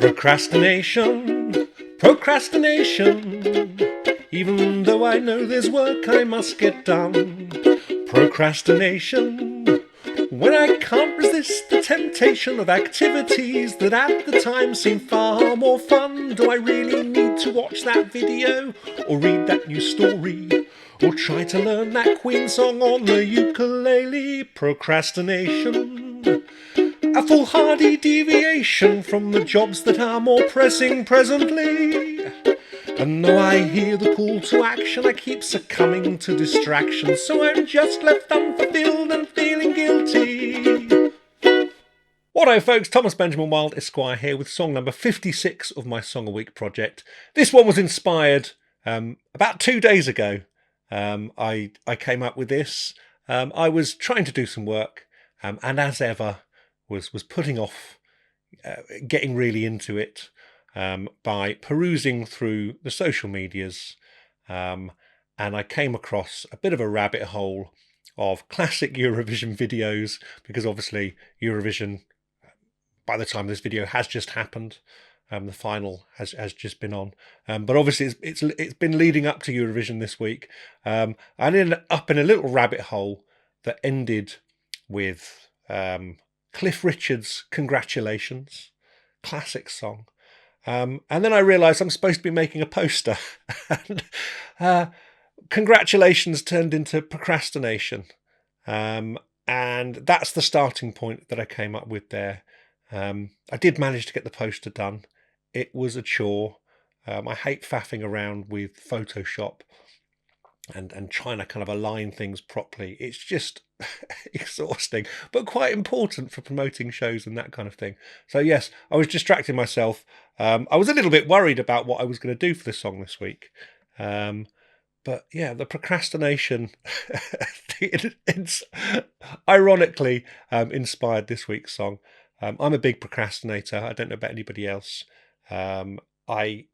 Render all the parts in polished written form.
Procrastination, procrastination. Even though I know there's work I must get done. Procrastination. When I can't resist the temptation of activities that at the time seem far more fun. Do I really need to watch that video or read that new story? Or try to learn that Queen song on the ukulele? Procrastination. A foolhardy deviation from the jobs that are more pressing presently. And though I hear the call to action, I keep succumbing to distraction. So I'm just left unfulfilled and feeling guilty. Whatto folks, Thomas Benjamin Wilde Esquire here with song number 56 of my Song a Week project. This one was inspired about 2 days ago. I came up with this. I was trying to do some work and as ever was putting off getting really into it by perusing through the social medias, and I came across a bit of a rabbit hole of classic Eurovision videos, because obviously Eurovision, by the time this video has just happened, the final has just been on, but obviously it's been leading up to Eurovision this week. I ended up in a little rabbit hole that ended with Cliff Richard's Congratulations, classic song. And then I realised I'm supposed to be making a poster. And, congratulations turned into procrastination. And that's the starting point that I came up with there. I did manage to get the poster done. It was a chore. I hate faffing around with Photoshop and trying to kind of align things properly. It's just exhausting, but quite important for promoting shows and that kind of thing. So yes, I was distracting myself. I was a little bit worried about what I was going to do for this song this week. But yeah, the procrastination, it's ironically inspired this week's song. I'm a big procrastinator. I don't know about anybody else. I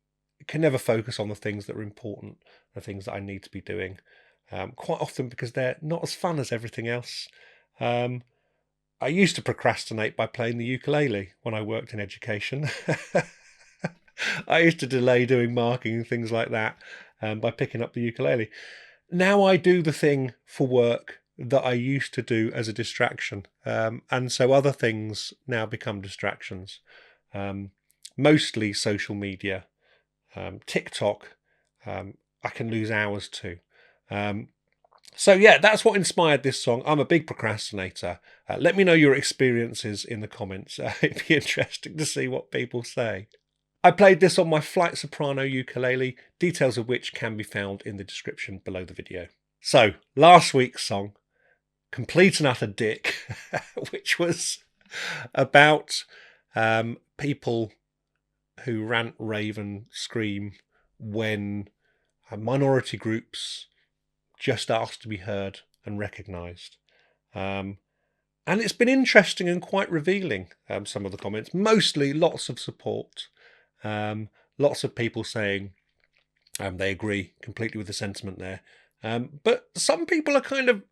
can never focus on the things that are important, the things that I need to be doing, quite often because they're not as fun as everything else. I used to procrastinate by playing the ukulele when I worked in education. I used to delay doing marking and things like that by picking up the ukulele. Now I do the thing for work that I used to do as a distraction, and so other things now become distractions, mostly social media. TikTok, I can lose hours to. So yeah, that's what inspired this song. I'm a big procrastinator. Let me know your experiences in the comments. It'd be interesting to see what people say. I played this on my Flight Soprano Ukulele, details of which can be found in the description below the video. So, last week's song, Complete and Utter Dick, which was about people who rant, rave and scream when minority groups just ask to be heard and recognised. And it's been interesting and quite revealing, some of the comments. Mostly lots of support. Lots of people saying they agree completely with the sentiment there. But some people are kind of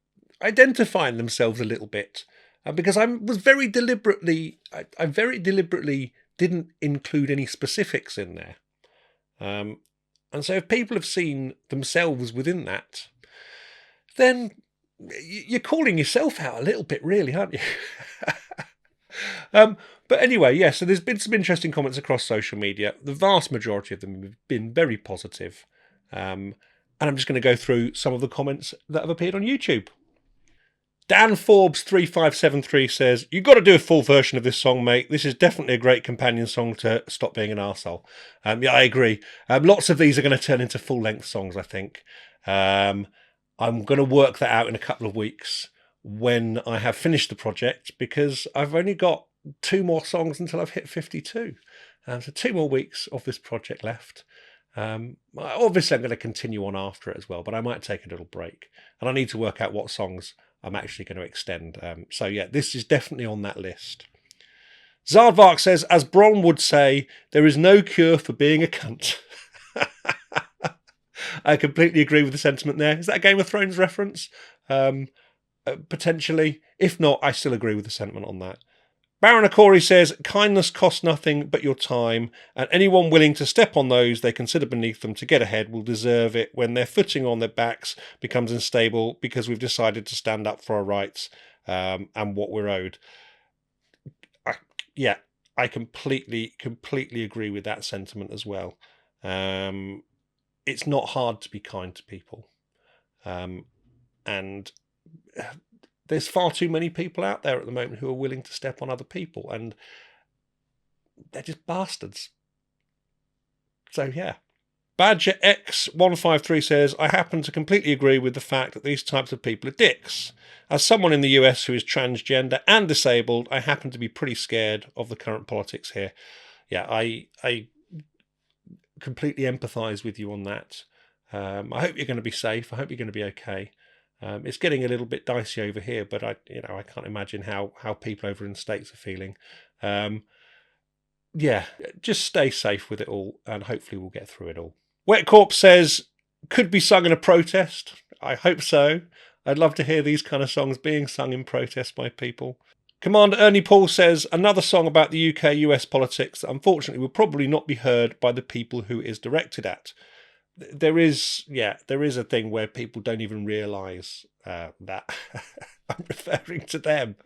identifying themselves a little bit, because I very deliberately didn't include any specifics in there. And so if people have seen themselves within that, then you're calling yourself out a little bit, really, aren't you? But anyway, yeah, so there's been some interesting comments across social media. The vast majority of them have been very positive. And I'm just going to go through some of the comments that have appeared on YouTube. Dan Forbes 3573 says, "You've got to do a full version of this song, mate. This is definitely a great companion song to Stop Being an Arsehole." Yeah, I agree. Lots of these are going to turn into full-length songs, I think. I'm going to work that out in a couple of weeks when I have finished the project, because I've only got 2 more songs until I've hit 52. So 2 more weeks of this project left. Obviously, I'm going to continue on after it as well, but I might take a little break. And I need to work out what songs I'm actually going to extend. So yeah, this is definitely on that list. Zardvark says, "As Bron would say, there is no cure for being a cunt." I completely agree with the sentiment there. Is that a Game of Thrones reference? Potentially. If not, I still agree with the sentiment on that. Baron Akori says, kindness costs nothing but your time, and anyone willing to step on those they consider beneath them to get ahead will deserve it when their footing on their backs becomes unstable because we've decided to stand up for our rights and what we're owed. I completely agree with that sentiment as well. It's not hard to be kind to people. And there's far too many people out there at the moment who are willing to step on other people, and they're just bastards. So yeah. Badger X153 says, I happen to completely agree with the fact that these types of people are dicks. As someone in the US who is transgender and disabled, I happen to be pretty scared of the current politics here. Yeah, I completely empathise with you on that. I hope you're going to be safe. I hope you're going to be okay. It's getting a little bit dicey over here, but I can't imagine how people over in the States are feeling. Yeah, just stay safe with it all, and hopefully we'll get through it all. Wet Corpse says, could be sung in a protest. I hope so. I'd love to hear these kind of songs being sung in protest by people. Commander Ernie Paul says, another song about the UK-US politics that unfortunately will probably not be heard by the people who it is directed at. There is a thing where people don't even realise that I'm referring to them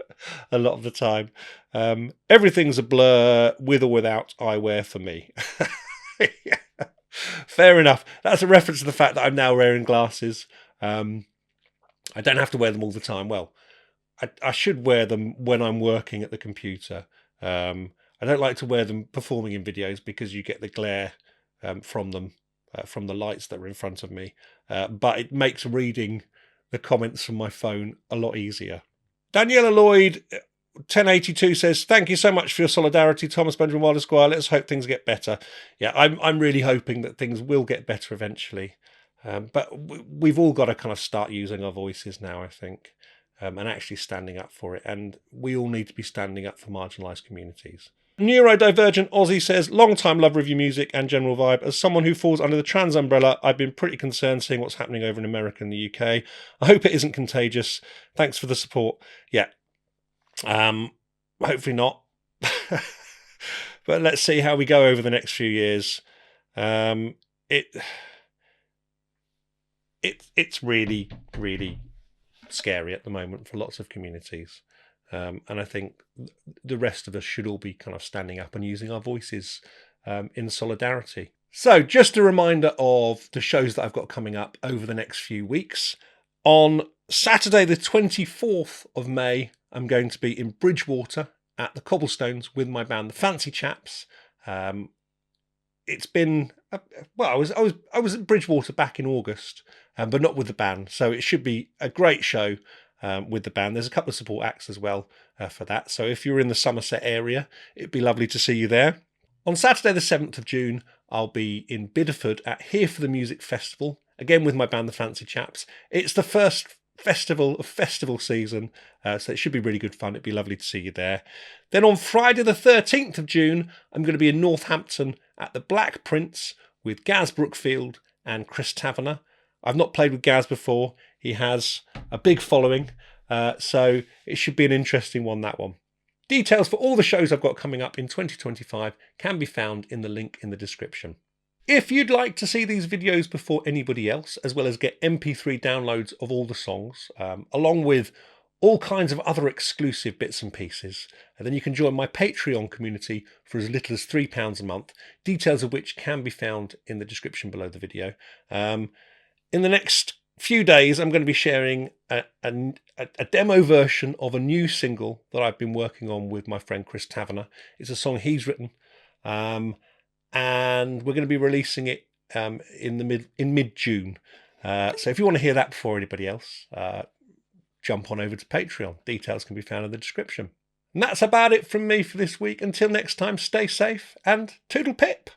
a lot of the time. Everything's a blur with or without eyewear for me. Yeah. Fair enough. That's a reference to the fact that I'm now wearing glasses. I don't have to wear them all the time. Well, I should wear them when I'm working at the computer. I don't like to wear them performing in videos because you get the glare from them. From the lights that are in front of me, but it makes reading the comments from my phone a lot easier. Daniela Lloyd 1082 says, thank you so much for your solidarity, Thomas Benjamin Wilder Squire. Let's hope things get better. Yeah, I'm really hoping that things will get better eventually, but we've all got to kind of start using our voices now, I think, and actually standing up for it, and we all need to be standing up for marginalised communities. Neurodivergent Aussie says, long-time lover of your music and general vibe. As someone who falls under the trans umbrella, I've been pretty concerned seeing what's happening over in America and the UK. I hope it isn't contagious. Thanks for the support. Yeah. Hopefully not. But let's see how we go over the next few years. It's really, really scary at the moment for lots of communities. And I think the rest of us should all be kind of standing up and using our voices in solidarity. So just a reminder of the shows that I've got coming up over the next few weeks. On Saturday, the 24th of May, I'm going to be in Bridgewater at the Cobblestones with my band, the Fancy Chaps. It's been, I was at Bridgewater back in August, but not with the band. So it should be a great show. With the band. There's a couple of support acts as well for that. So if you're in the Somerset area, it'd be lovely to see you there. On Saturday the 7th of June, I'll be in Bideford at Here for the Music Festival, again with my band, the Fancy Chaps. It's the first festival of festival season, so it should be really good fun. It'd be lovely to see you there. Then on Friday the 13th of June, I'm going to be in Northampton at the Black Prince with Gaz Brookfield and Chris Taverner. I've not played with Gaz before. He has a big following, so it should be an interesting one, that one. Details for all the shows I've got coming up in 2025 can be found in the link in the description. If you'd like to see these videos before anybody else, as well as get MP3 downloads of all the songs, along with all kinds of other exclusive bits and pieces, and then you can join my Patreon community for as little as £3 a month, details of which can be found in the description below the video. In the next few days, I'm going to be sharing a demo version of a new single that I've been working on with my friend Chris Taverner. It's a song he's written, and we're going to be releasing it in mid-June. So if you want to hear that before anybody else, jump on over to Patreon. Details can be found in the description. And that's about it from me for this week. Until next time, stay safe and toodle pip.